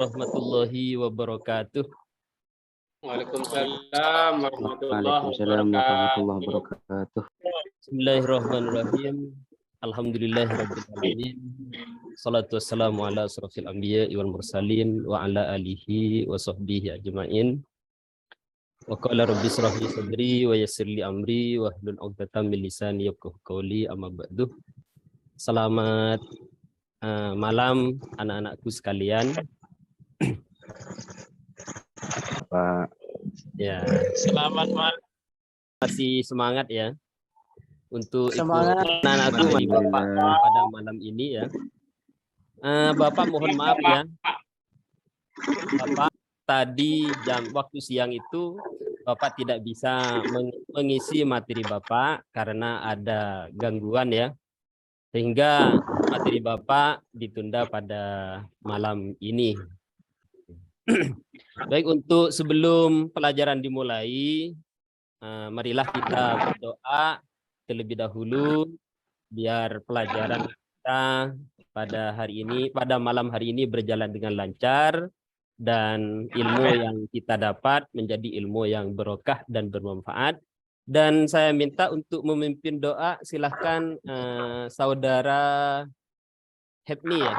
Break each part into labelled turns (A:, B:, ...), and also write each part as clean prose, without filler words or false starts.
A: Warahmatullahi wabarakatuh.
B: Waalaikumsalam warahmatullahi
C: warahmatullahi
B: wabarakatuh.
C: wabarakatuh.
A: Bismillahirrahmanirrahim. Alhamdulillahirabbil alamin. Shalatu wassalamu ala asrofil anbiya wal mursalin wa ala alihi wa sahbihi ajmain. Wa qala rabbi shrah li sadri wa yassir li amri wa hlul 'uqdatam min lisani yafqahu qawli, amma ba'du. Selamat malam anak-anakku sekalian.
C: Pak.
A: Ya,
B: Selamat malam.
A: masih semangat ya untuk
D: Semangat.
A: ikut anak-anakku mari Bapak pada malam ini ya. Bapak mohon maaf ya. Bapak tadi waktu siang itu Bapak tidak bisa mengisi materi Bapak karena ada gangguan ya. Sehingga materi Bapak ditunda pada malam ini. Baik, untuk sebelum pelajaran dimulai, marilah kita berdoa terlebih dahulu biar pelajaran kita pada hari ini, pada malam hari ini berjalan dengan lancar dan ilmu yang kita dapat menjadi ilmu yang berkah dan bermanfaat. Dan saya minta untuk memimpin doa, silahkan saudara Hepni ya.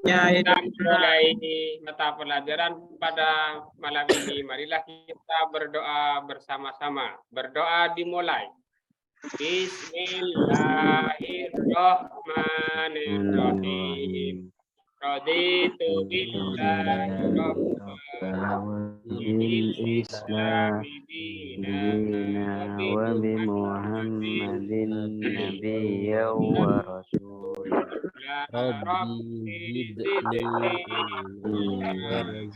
B: Kita mulai mata pelajaran pada malam ini. Marilah kita berdoa bersama-sama. Berdoa dimulai. Bismillahirrahmanirrahim. Raditu billahi rabban bil islami dina
C: wa bi Muhammadin nabiyyan wa rasulan.
A: Rabbi zidni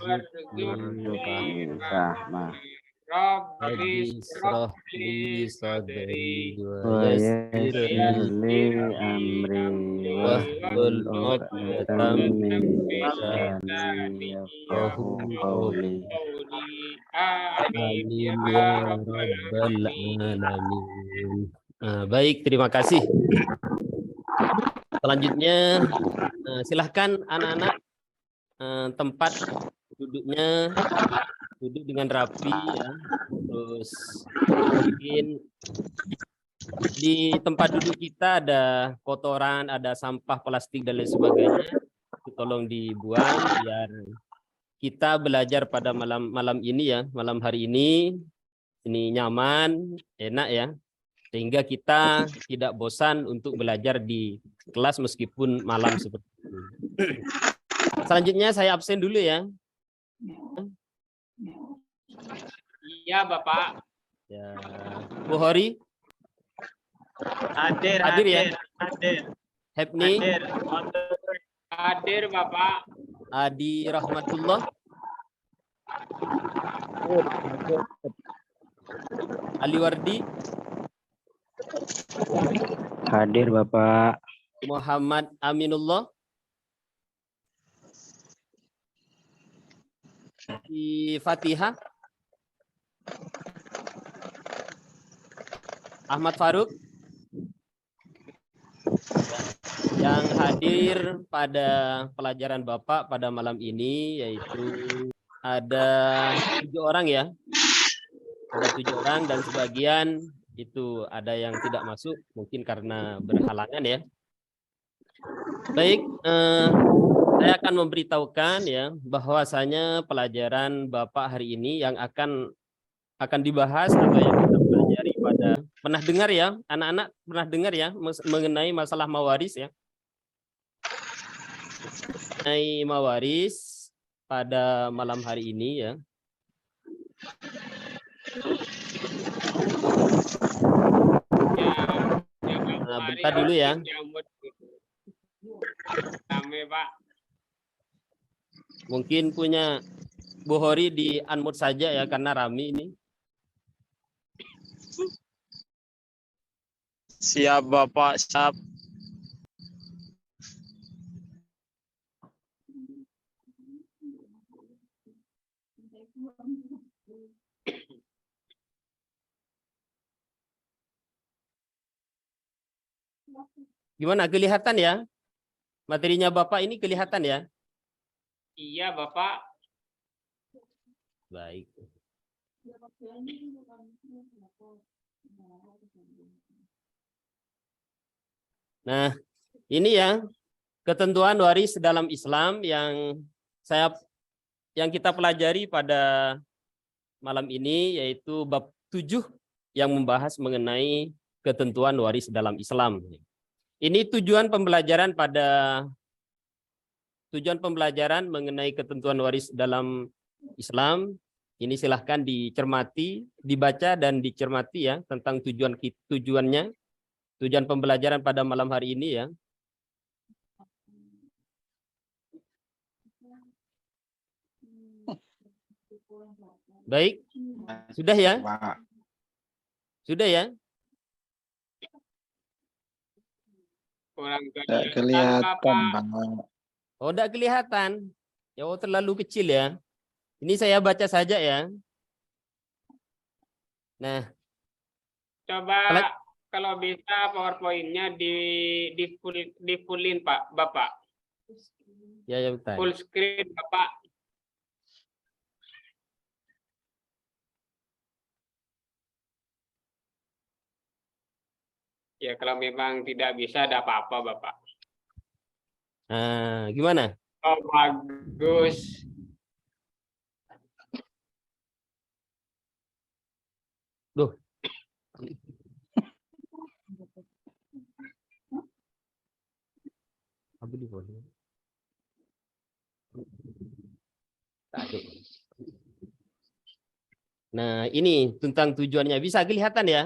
A: warzuqni
C: Rahmah.
A: Rabbi israh li sadri
C: Wa
A: wa yassir
C: yassir
A: li
C: li amri
A: wahlul
C: wahlul 'uqdatam
A: 'uqdatam
C: min
A: min
C: lisani yafqahu qawli.
B: Amin
A: Amin ya rabbal alamin. Baik, terima kasih. Selanjutnya silahkan anak-anak tempat duduknya duduk dengan rapi ya. Terus mungkin di tempat duduk kita ada kotoran, ada sampah plastik dan lain sebagainya. Itu tolong dibuang biar kita belajar pada malam ini ya, malam hari ini nyaman, enak ya. Sehingga kita tidak bosan untuk belajar di kelas meskipun malam seperti ini. Selanjutnya saya absen dulu ya.
B: Iya, Bapak.
A: Ya, Bu Hori
B: Hadir
A: ya.
B: Hadir.
A: Hepni,
B: Hadir, Bapak.
A: Adi Rahmatullah, Ali Wardi,
C: Hadir Bapak.
A: Muhammad Aminullah, di Fatihah, Ahmad Faruk. Yang hadir pada pelajaran Bapak pada malam ini yaitu ada 7 orang ya. Ada 7 orang dan sebagian itu ada yang tidak masuk mungkin karena berhalangan ya. Baik, saya akan memberitahukan ya bahwasanya pelajaran Bapak hari ini yang akan dibahas atau yang kita pelajari pada pernah dengar ya, anak-anak pernah dengar ya mengenai masalah mawaris ya. Mengenai mawaris pada malam hari ini ya. Nah, bentar dulu ya. Mungkin punya Bu Hori di unmute saja ya karena rame ini.
D: Siap Bapak, siap.
A: Gimana kelihatan ya? Materinya Bapak ini kelihatan ya?
B: Iya, Bapak.
A: Baik. Nah, ini ya ketentuan waris dalam Islam yang kita pelajari pada malam ini, yaitu bab 7 yang membahas mengenai ketentuan waris dalam Islam. Ini tujuan pembelajaran mengenai ketentuan waris dalam Islam. Ini silahkan dicermati, dibaca dan dicermati ya tentang tujuannya, tujuan pembelajaran pada malam hari ini ya. Baik, sudah ya? Sudah ya?
B: Kurang
E: Tidak kelihatan,
B: Bapak.
E: Bang.
A: Oh, tidak kelihatan. Ya, oh, terlalu kecil ya. Ini saya baca saja ya. Nah,
B: Coba kalau bisa PowerPoint-nya di fullin Pak, Bapak.
A: ya betul.
B: Full screen Bapak. Ya kalau memang tidak bisa ada apa-apa Bapak.
A: Nah, gimana?
B: Oh bagus.
A: Duh. Nah, ini tentang tujuannya. Bisa kelihatan ya?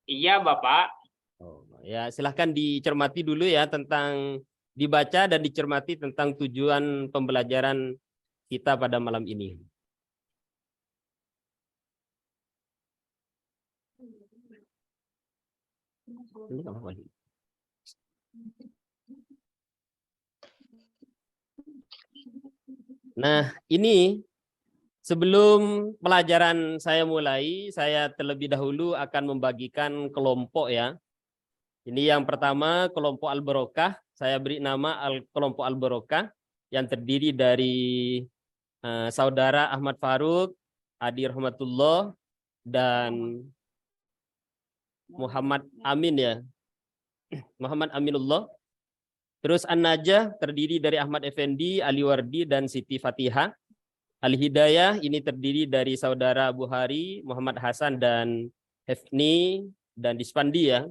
B: Iya Bapak.
A: Oh, ya, silahkan dicermati dulu ya tentang dibaca dan dicermati tentang tujuan pembelajaran kita pada malam ini. Ini apa lagi? Nah, ini sebelum pelajaran saya mulai, saya terlebih dahulu akan membagikan kelompok ya. Ini yang pertama kelompok Al-Barokah. Saya beri nama kelompok Al-Barokah yang terdiri dari saudara Ahmad Faruk, Adi Rahmatullah, dan Muhammad Amin ya. Muhammad Aminullah. Terus An-Najah terdiri dari Ahmad Effendi, Ali Wardi, dan Siti Fatihah. Al-Hidayah ini terdiri dari saudara Buhari, Muhammad Hasan, dan Hefni, dan Dispandi ya.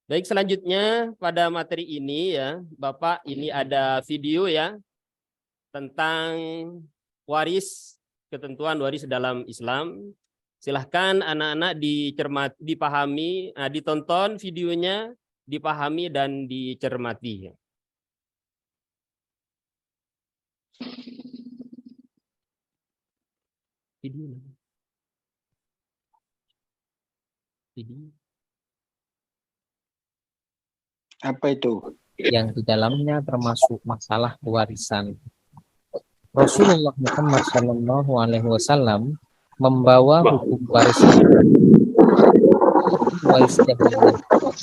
A: Baik, selanjutnya pada materi ini ya, Bapak, ini ada video ya tentang waris, ketentuan waris dalam Islam. Silahkan anak-anak dipahami, ditonton videonya, dipahami dan dicermati. Video.
E: Apa itu?
F: Yang di dalamnya termasuk masalah warisan. Rasulullah Muhammad SAW membawa hukum waris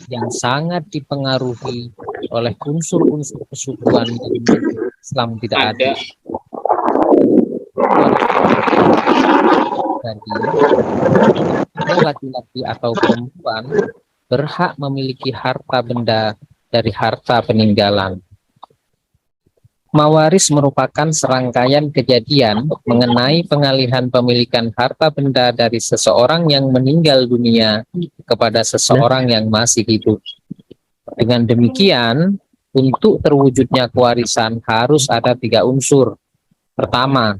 F: yang sangat dipengaruhi oleh unsur-unsur kesukuan Islam tidak ada. Jadi, laki-laki atau perempuan berhak memiliki harta benda dari harta peninggalan. Mawaris merupakan serangkaian kejadian mengenai pengalihan pemilikan harta benda dari seseorang yang meninggal dunia kepada seseorang yang masih hidup. Dengan demikian, untuk terwujudnya kewarisan harus ada 3 unsur. Pertama,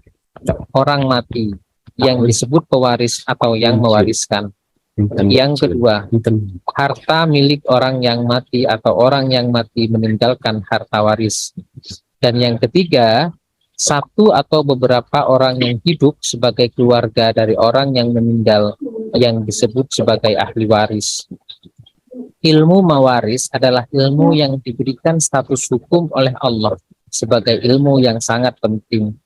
F: orang mati yang disebut pewaris atau yang mewariskan. Yang kedua, harta milik orang yang mati atau orang yang mati meninggalkan harta waris. Dan yang ketiga, satu atau beberapa orang yang hidup sebagai keluarga dari orang yang meninggal yang disebut sebagai ahli waris. Ilmu mawaris adalah ilmu yang diberikan status hukum oleh Allah sebagai ilmu yang sangat penting.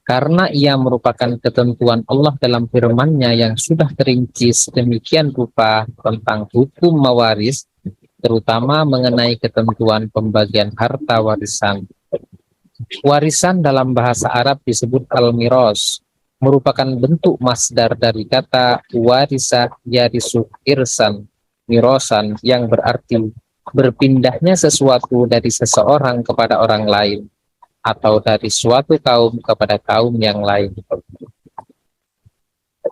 F: Karena ia merupakan ketentuan Allah dalam firman-Nya yang sudah terinci sedemikian rupa tentang hukum mawaris, terutama mengenai ketentuan pembagian harta warisan. Warisan dalam bahasa Arab disebut al-miros, merupakan bentuk masdar dari kata warisa yarisu irsan, mirosan, yang berarti berpindahnya sesuatu dari seseorang kepada orang lain atau dari suatu kaum kepada kaum yang lain.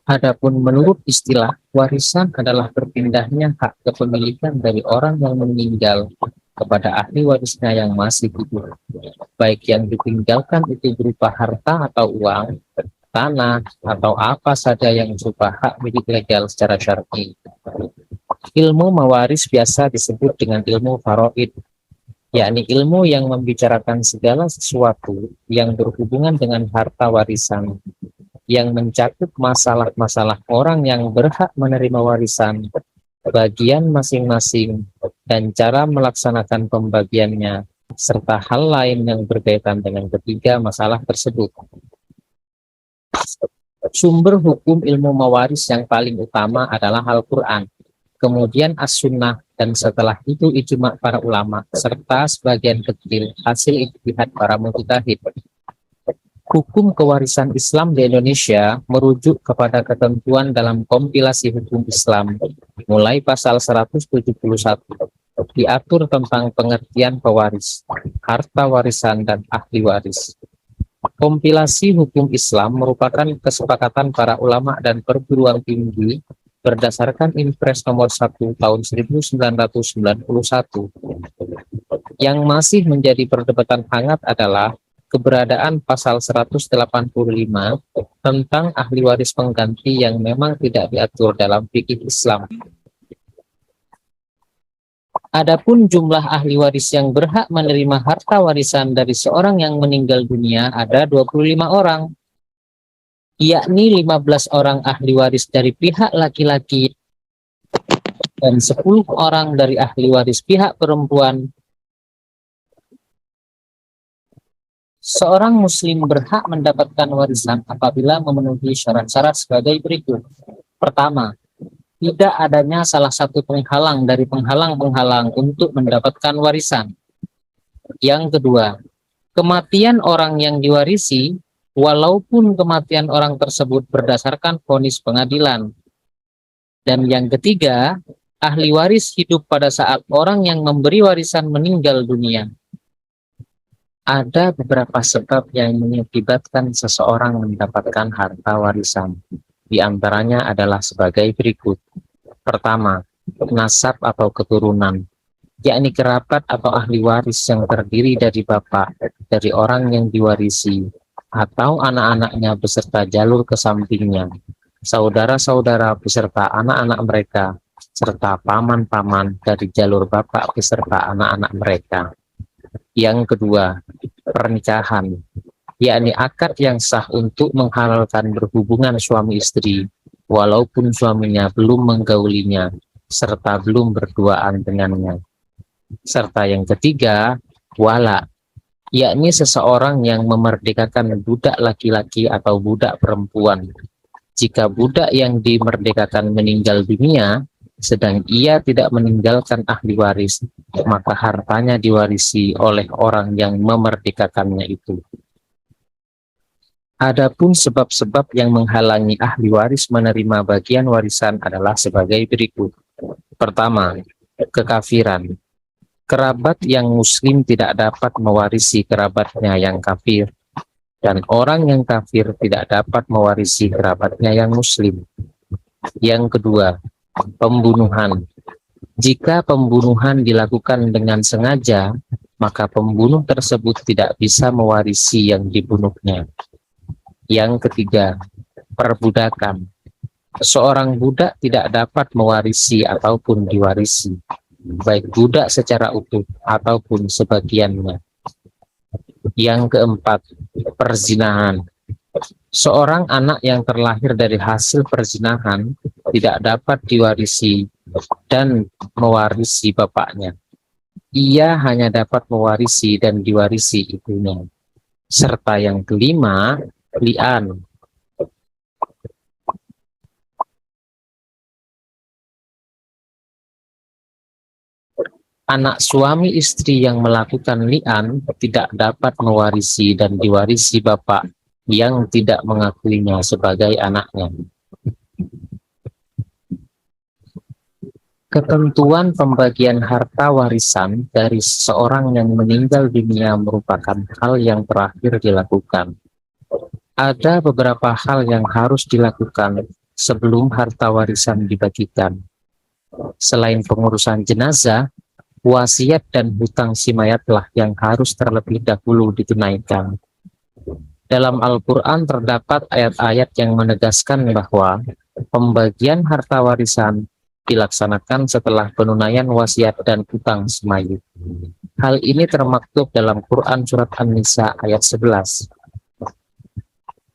F: Adapun menurut istilah, warisan adalah berpindahnya hak kepemilikan dari orang yang meninggal kepada ahli warisnya yang masih hidup, baik yang ditinggalkan itu berupa harta atau uang, tanah, atau apa saja yang berupa hak milik legal secara syar'i. Ilmu mewaris biasa disebut dengan ilmu faraid, yakni ilmu yang membicarakan segala sesuatu yang berhubungan dengan harta warisan, yang mencakup masalah-masalah orang yang berhak menerima warisan, bagian masing-masing, dan cara melaksanakan pembagiannya, serta hal lain yang berkaitan dengan ketiga masalah tersebut. Sumber hukum ilmu mewaris yang paling utama adalah Al-Quran, kemudian As-Sunnah, dan setelah itu ijma' para ulama, serta sebagian kecil hasil ijtihad para mujtahid. Hukum kewarisan Islam di Indonesia merujuk kepada ketentuan dalam kompilasi hukum Islam, mulai pasal 171, diatur tentang pengertian pewaris, harta warisan, dan ahli waris. Kompilasi hukum Islam merupakan kesepakatan para ulama dan perguruan tinggi berdasarkan Impres nomor 1 tahun 1991. Yang masih menjadi perdebatan hangat adalah keberadaan pasal 185 tentang ahli waris pengganti yang memang tidak diatur dalam fikih Islam. Adapun jumlah ahli waris yang berhak menerima harta warisan dari seorang yang meninggal dunia ada 25 orang, yakni 15 orang ahli waris dari pihak laki-laki dan 10 orang dari ahli waris pihak perempuan. Seorang muslim berhak mendapatkan warisan apabila memenuhi syarat-syarat sebagai berikut. Pertama, tidak adanya salah satu penghalang dari penghalang-penghalang untuk mendapatkan warisan. Yang kedua, kematian orang yang diwarisi, walaupun kematian orang tersebut berdasarkan vonis pengadilan. Dan yang ketiga, ahli waris hidup pada saat orang yang memberi warisan meninggal dunia. Ada beberapa sebab yang mengakibatkan seseorang mendapatkan harta warisan. Di antaranya adalah sebagai berikut. Pertama, nasab atau keturunan, yakni kerabat atau ahli waris yang terdiri dari bapak, dari orang yang diwarisi, atau anak-anaknya beserta jalur ke sampingnya, saudara-saudara beserta anak-anak mereka, serta paman-paman dari jalur bapak beserta anak-anak mereka. Yang kedua, pernikahan, yakni akad yang sah untuk menghalalkan berhubungan suami istri, walaupun suaminya belum menggaulinya, serta belum berduaan dengannya. Serta yang ketiga, wala, yakni seseorang yang memerdekakan budak laki-laki atau budak perempuan. Jika budak yang dimerdekakan meninggal dunia, sedang ia tidak meninggalkan ahli waris, maka hartanya diwarisi oleh orang yang memerdekakannya itu. Adapun sebab-sebab yang menghalangi ahli waris menerima bagian warisan adalah sebagai berikut. Pertama, kekafiran. Kerabat yang muslim tidak dapat mewarisi kerabatnya yang kafir, dan orang yang kafir tidak dapat mewarisi kerabatnya yang muslim. Yang kedua, pembunuhan. Jika pembunuhan dilakukan dengan sengaja, maka pembunuh tersebut tidak bisa mewarisi yang dibunuhnya. Yang ketiga, perbudakan. Seorang budak tidak dapat mewarisi ataupun diwarisi, baik budak secara utuh ataupun sebagiannya. Yang keempat, perzinahan. Seorang anak yang terlahir dari hasil perzinahan tidak dapat diwarisi dan mewarisi bapaknya. Ia hanya dapat mewarisi dan diwarisi ibunya. Serta yang kelima, li'an. anak suami istri yang melakukan li'an tidak dapat mewarisi dan diwarisi bapak yang tidak mengakuinya sebagai anaknya. Ketentuan pembagian harta warisan dari seseorang yang meninggal dunia merupakan hal yang terakhir dilakukan. Ada beberapa hal yang harus dilakukan sebelum harta warisan dibagikan. Selain pengurusan jenazah, wasiat dan hutang si mayatlah yang harus terlebih dahulu ditunaikan. Dalam Al-Quran terdapat ayat-ayat yang menegaskan bahwa pembagian harta warisan dilaksanakan setelah penunaian wasiat dan hutang si mayit. Hal ini termaktub dalam Quran Surat An-Nisa ayat 11.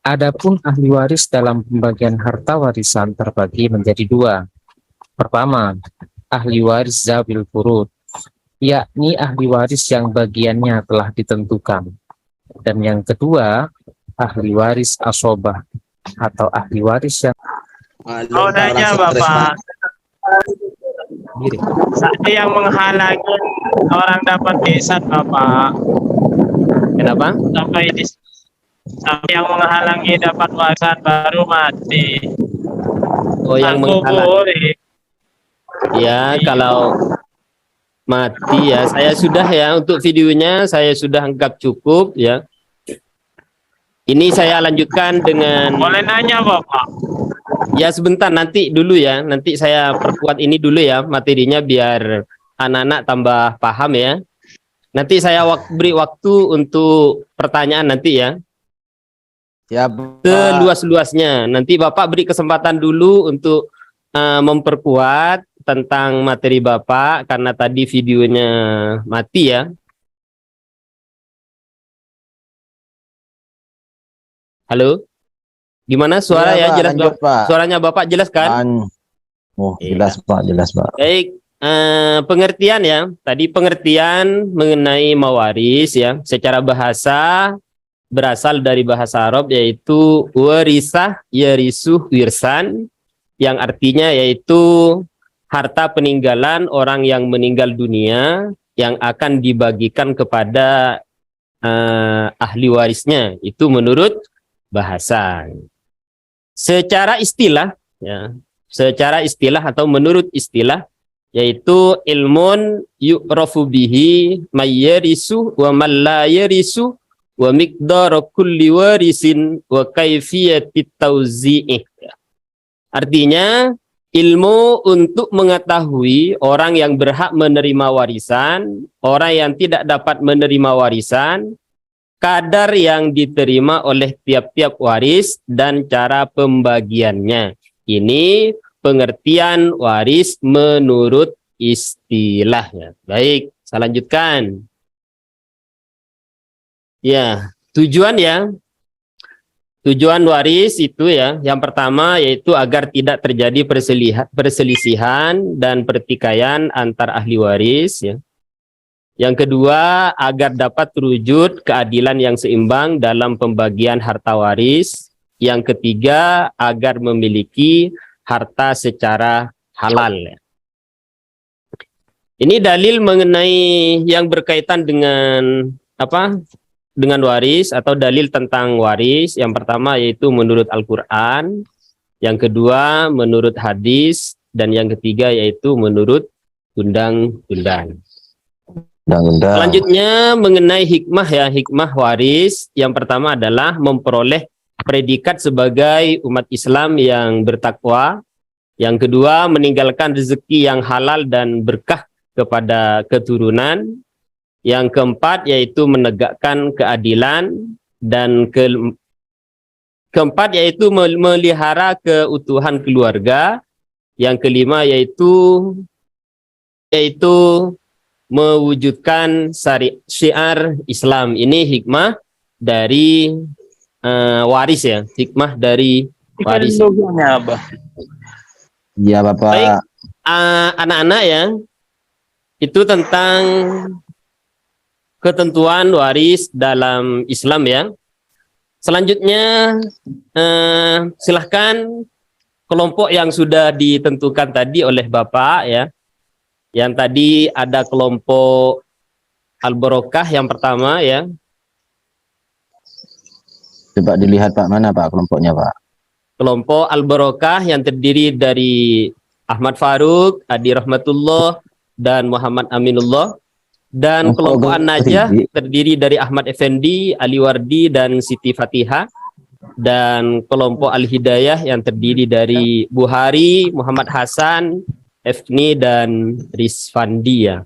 F: Adapun ahli waris dalam pembagian harta warisan terbagi menjadi dua. Pertama, ahli waris zawil furud, yakni ahli waris yang bagiannya telah ditentukan. Dan yang kedua, ahli waris asobah atau ahli waris yang
D: Oh, nanya Bapak,
F: diri.
D: saya yang menghalangi orang dapat ihsan Bapak.
A: Kenapa?
D: Sampai yang menghalangi dapat warisan baru mati.
A: Oh, yang
D: Aku
A: menghalang.
D: boleh.
A: Ya, kalau mati ya, saya sudah ya untuk videonya saya sudah anggap cukup ya. Ini saya lanjutkan dengan
D: Boleh nanya Bapak?
A: ya sebentar nanti dulu ya. Nanti saya perkuat ini dulu ya materinya biar anak-anak tambah paham ya. Nanti saya beri waktu untuk pertanyaan nanti ya.
C: Ya,
A: Seluas-luasnya. Nanti Bapak beri kesempatan dulu untuk memperkuat tentang materi Bapak karena tadi videonya mati ya. Halo? Gimana suara ya,
G: Pak,
A: jelas
G: lanjut, Pak.
A: Suaranya Bapak jelas kan?
G: Oh,
A: Iya.
G: jelas Pak, jelas Pak.
A: Baik, pengertian ya. Tadi pengertian mengenai mawaris ya. Secara bahasa berasal dari bahasa Arab yaitu warisah yarisuh wirsan yang artinya yaitu harta peninggalan orang yang meninggal dunia yang akan dibagikan kepada ahli warisnya. Itu menurut bahasa. Secara istilah ya, secara istilah atau menurut istilah yaitu ilmun yu'rafu bihi mayyarisu wa man la yarisu wa miqdar kulli warisin wa kaifiyatit tauzi'ih. Artinya ilmu untuk mengetahui orang yang berhak menerima warisan, orang yang tidak dapat menerima warisan, kadar yang diterima oleh tiap-tiap waris dan cara pembagiannya. Ini pengertian waris menurut istilahnya. Baik, saya lanjutkan. Ya, tujuan ya. Tujuan waris itu ya, yang pertama yaitu agar tidak terjadi perselisihan dan pertikaian antar ahli waris ya. Yang kedua, agar dapat terwujud keadilan yang seimbang dalam pembagian harta waris. Yang ketiga, agar memiliki harta secara halal. Ini dalil mengenai yang berkaitan dengan apa? Dengan waris atau dalil tentang waris. Yang pertama yaitu menurut Al-Quran. Yang kedua menurut hadis. Dan yang ketiga yaitu menurut undang-undang. Selanjutnya mengenai hikmah ya, hikmah waris. Yang pertama adalah memperoleh predikat sebagai umat Islam yang bertakwa. Yang kedua meninggalkan rezeki yang halal dan berkah kepada keturunan. Yang keempat yaitu menegakkan keadilan. Dan keempat yaitu melihara keutuhan keluarga. Yang kelima yaitu mewujudkan syiar Islam. Ini hikmah dari waris ya, hikmah dari waris.
G: Iya Bapak.
A: Baik, anak-anak ya, itu tentang ketentuan waris dalam Islam ya. Selanjutnya silahkan kelompok yang sudah ditentukan tadi oleh Bapak ya. Yang tadi ada kelompok Al-Barokah yang pertama ya.
G: Coba dilihat Pak, mana Pak kelompoknya Pak?
A: Kelompok Al-Barokah yang terdiri dari Ahmad Faruk, Adi Rahmatullah, dan Muhammad Aminullah. Dan kelompok An-Najah terdiri dari Ahmad Effendi, Ali Wardi, dan Siti Fatihah. Dan kelompok Al-Hidayah yang terdiri dari Buhari, Muhammad Hasan, Efni, dan Rizfandi ya.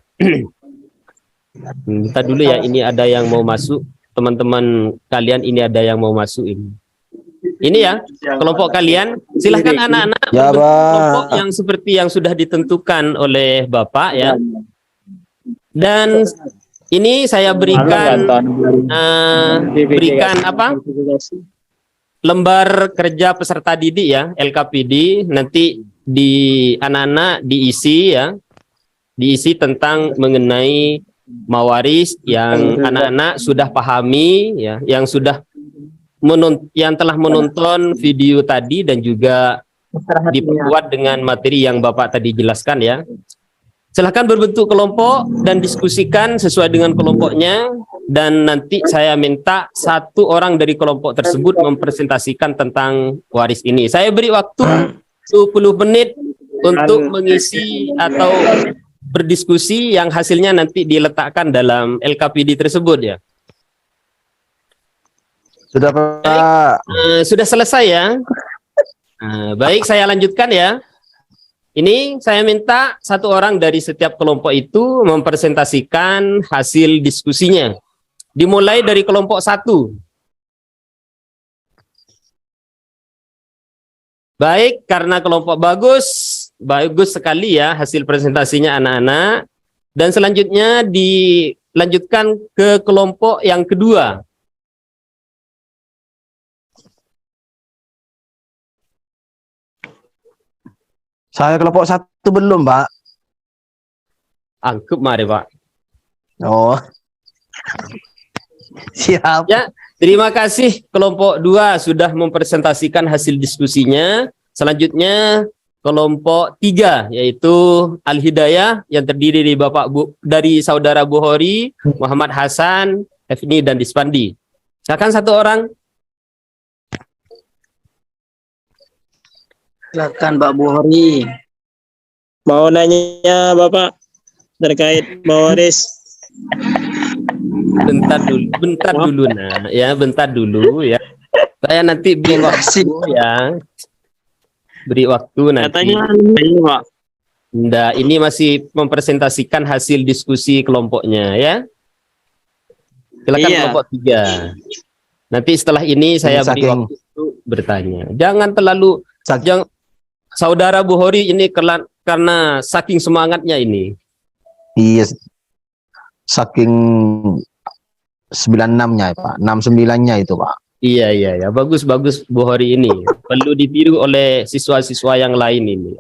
A: Kita dulu ya, ini ada yang mau masuk. Teman-teman kalian ini ada yang mau masuk ini. Ini ya, kelompok kalian. Silahkan anak-anak
G: Ya,
A: membentuk
G: Pak.
A: kelompok yang seperti yang sudah ditentukan oleh Bapak ya. Dan ini saya berikan lembar kerja peserta didik ya, LKPD. Nanti di anak-anak diisi ya, diisi tentang mengenai mawaris yang anak-anak sudah pahami ya, yang sudah yang telah menonton video tadi dan juga diperkuat dengan materi yang Bapak tadi jelaskan ya. Silahkan berbentuk kelompok dan diskusikan sesuai dengan kelompoknya, dan nanti saya minta satu orang dari kelompok tersebut mempresentasikan tentang waris ini. Saya beri waktu 20 menit untuk mengisi atau berdiskusi yang hasilnya nanti diletakkan dalam LKPD tersebut ya.
G: Sudah Pak.
A: Sudah selesai ya. Baik, saya lanjutkan ya. Ini saya minta satu orang dari setiap kelompok itu mempresentasikan hasil diskusinya. Dimulai dari kelompok 1. Baik, karena kelompok bagus sekali ya hasil presentasinya anak-anak. Dan selanjutnya dilanjutkan ke kelompok yang kedua.
C: Saya kelompok 1 belum, Pak.
A: Angkep mari Pak.
C: Oh. Siap.
A: Ya, terima kasih kelompok 2 sudah mempresentasikan hasil diskusinya. Selanjutnya kelompok 3 yaitu Al-Hidayah yang terdiri dari saudara Buhori, Muhammad Hasan, Efni, dan Dispandi. Silakan satu orang.
H: Silakan Pak Buhori.
D: Mau nanya Bapak terkait mawaris.
A: Bentar dulu nah ya, bentar dulu ya. Saya nanti beri waktu ya. Beri waktu nanti.
D: Katanya Pak.
A: Nggak, ini masih mempresentasikan hasil diskusi kelompoknya ya. Silakan kelompok 3. Nanti setelah ini saya beri waktu untuk bertanya. Jangan terlalu Saudara Buhori ini karena saking semangatnya ini.
C: Iya. Saking 96-nya, Pak. 69-nya itu, Pak.
A: Iya. Bagus Buhori ini. Perlu ditiru oleh siswa-siswa yang lain ini.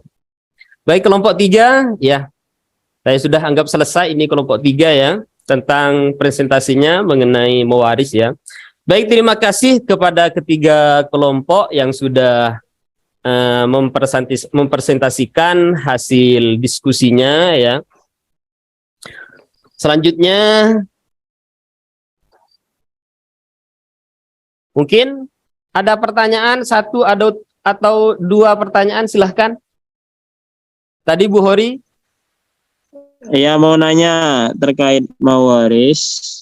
A: Baik, kelompok 3 ya. Saya sudah anggap selesai ini kelompok 3 ya, tentang presentasinya mengenai mewaris ya. Baik, terima kasih kepada ketiga kelompok yang sudah mempresentasikan hasil diskusinya ya. Selanjutnya mungkin ada pertanyaan, satu atau dua pertanyaan, silahkan. Tadi Bu Hori.
D: Iya, mau nanya terkait mawaris.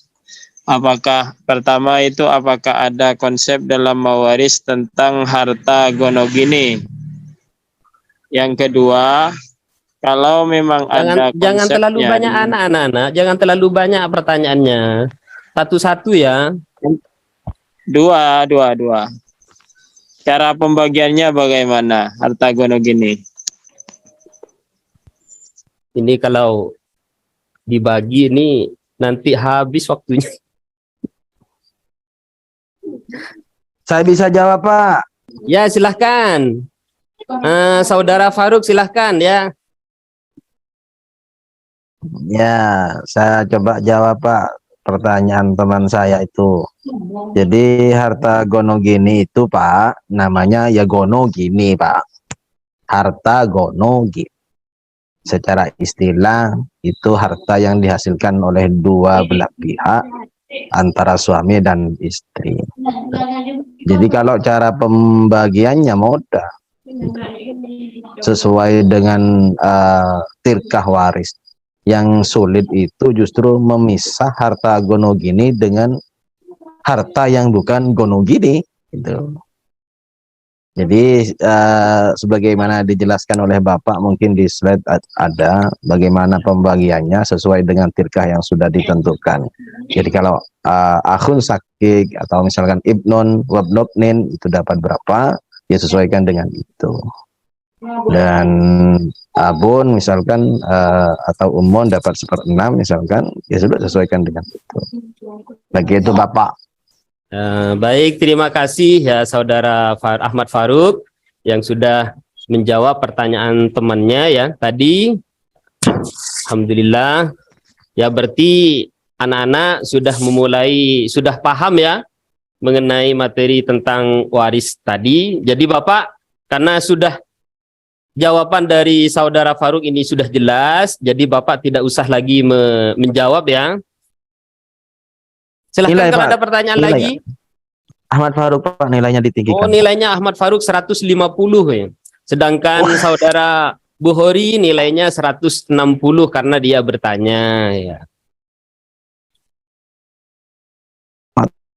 D: Apakah pertama itu apakah ada konsep dalam mawaris tentang harta gonogini? Yang kedua, kalau memang ada konsepnya,
A: jangan terlalu banyak anak-anak, jangan terlalu banyak pertanyaannya. Satu-satu ya.
D: Dua. Cara pembagiannya bagaimana harta gonogini?
A: Ini kalau dibagi ini nanti habis waktunya.
C: Saya bisa jawab, Pak.
A: Ya, silahkan. Saudara Faruk, silahkan ya.
C: Ya, saya coba jawab, Pak. Pertanyaan teman saya itu. Jadi harta gonogini itu, Pak, namanya ya gonogini, Pak. Harta gonogini. secara istilah itu harta yang dihasilkan oleh dua belah pihak antara suami dan istri. Jadi kalau cara pembagiannya mudah, sesuai dengan tirkah waris. Yang sulit itu justru memisah harta gonogini dengan harta yang bukan gonogini, gitu. Jadi sebagaimana dijelaskan oleh Bapak mungkin di slide ada bagaimana pembagiannya sesuai dengan tirkah yang sudah ditentukan. Jadi kalau akhun sakik atau misalkan ibnon wabnobnin itu dapat berapa, ya sesuaikan dengan itu. Dan abun misalkan atau umon dapat 1/6 misalkan, ya sudah sesuaikan dengan itu. Begitu Bapak.
A: Baik, terima kasih ya Saudara Ahmad Faruk yang sudah menjawab pertanyaan temannya ya tadi. Alhamdulillah. Ya berarti anak-anak sudah paham ya mengenai materi tentang waris tadi. Jadi Bapak, karena sudah jawaban dari Saudara Faruk ini sudah jelas, jadi Bapak tidak usah lagi menjawab ya. Silahkan
C: Nilai,
A: kalau
C: Pak.
A: ada pertanyaan
C: Nilai,
A: lagi.
C: Ahmad Faruk Pak nilainya ditinggikan.
A: Oh, nilainya Ahmad Faruk 150 ya. Sedangkan Saudara Buhori nilainya 160 karena dia bertanya ya.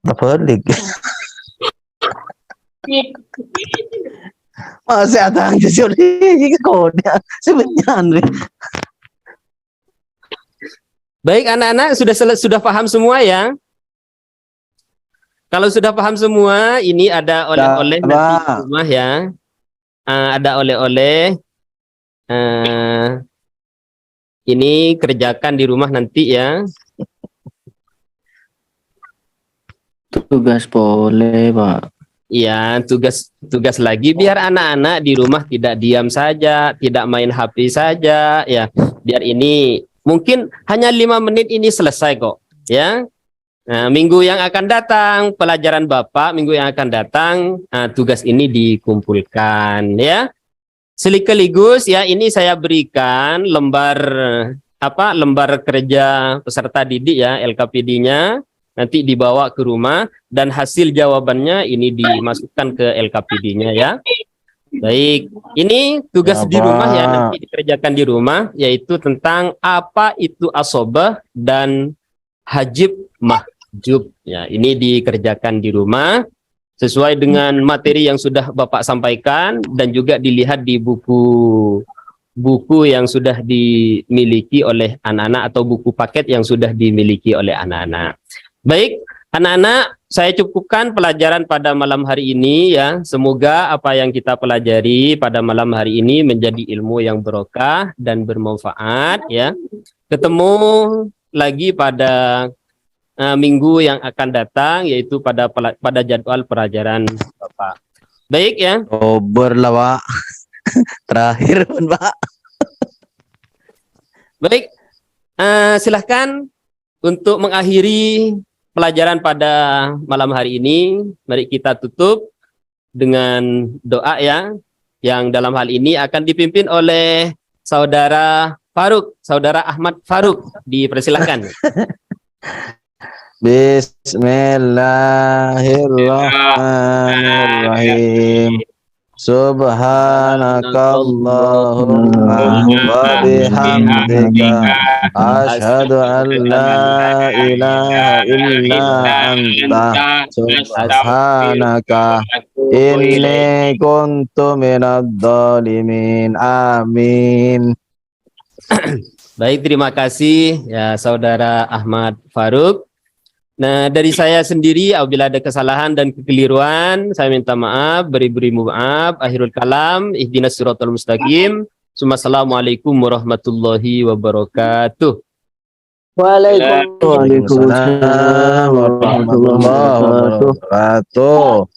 C: Terbalik. Masih ada yang jadi kode sebenarnya.
A: Baik anak-anak sudah paham semua ya. Kalau sudah paham semua, ini ada oleh-oleh nanti di rumah ya. Ada oleh-oleh. Ini kerjakan di rumah nanti ya.
H: Tugas boleh, Pak.
A: Iya, tugas lagi biar anak-anak di rumah tidak diam saja, tidak main HP saja ya. Biar ini mungkin hanya 5 menit ini selesai kok ya. Nah, minggu yang akan datang pelajaran Bapak, minggu yang akan datang tugas ini dikumpulkan ya. Sekaligus ya ini saya berikan lembar kerja peserta didik ya, LKPD-nya nanti dibawa ke rumah dan hasil jawabannya ini dimasukkan ke LKPD-nya ya. Baik, ini tugas di rumah ya, nanti dikerjakan di rumah, yaitu tentang apa itu asobah dan hajib mahjub. Ya, ini dikerjakan di rumah sesuai dengan materi yang sudah Bapak sampaikan dan juga dilihat di buku yang sudah dimiliki oleh anak-anak atau buku paket yang sudah dimiliki oleh anak-anak. Baik, anak-anak, saya cukupkan pelajaran pada malam hari ini ya. Semoga apa yang kita pelajari pada malam hari ini menjadi ilmu yang barokah dan bermanfaat ya. Ketemu lagi pada minggu yang akan datang, yaitu pada jadwal pelajaran Bapak. Baik ya.
C: Oktober lah Pak. Terakhir pun Pak.
A: Baik, silahkan untuk mengakhiri pelajaran pada malam hari ini. Mari kita tutup dengan doa ya, yang dalam hal ini akan dipimpin oleh Saudara Faruk, Saudara Ahmad Faruk. Dipersilakan.
C: Bismillahirrahmanirrahim. Subhanakallahumma wa bihamdika asyhadu an la ilaha illa anta subhanaka inni kuntu minadh dhalimin. Amin.
A: Baik, terima kasih ya Saudara Ahmad Faruk. Nah, dari saya sendiri apabila ada kesalahan dan kekeliruan, saya minta maaf, beri-beri maaf. Akhirul kalam, ihdinas siratal mustaqim. Assalamualaikum warahmatullahi wabarakatuh.
H: Waalaikumsalam warahmatullahi wabarakatuh.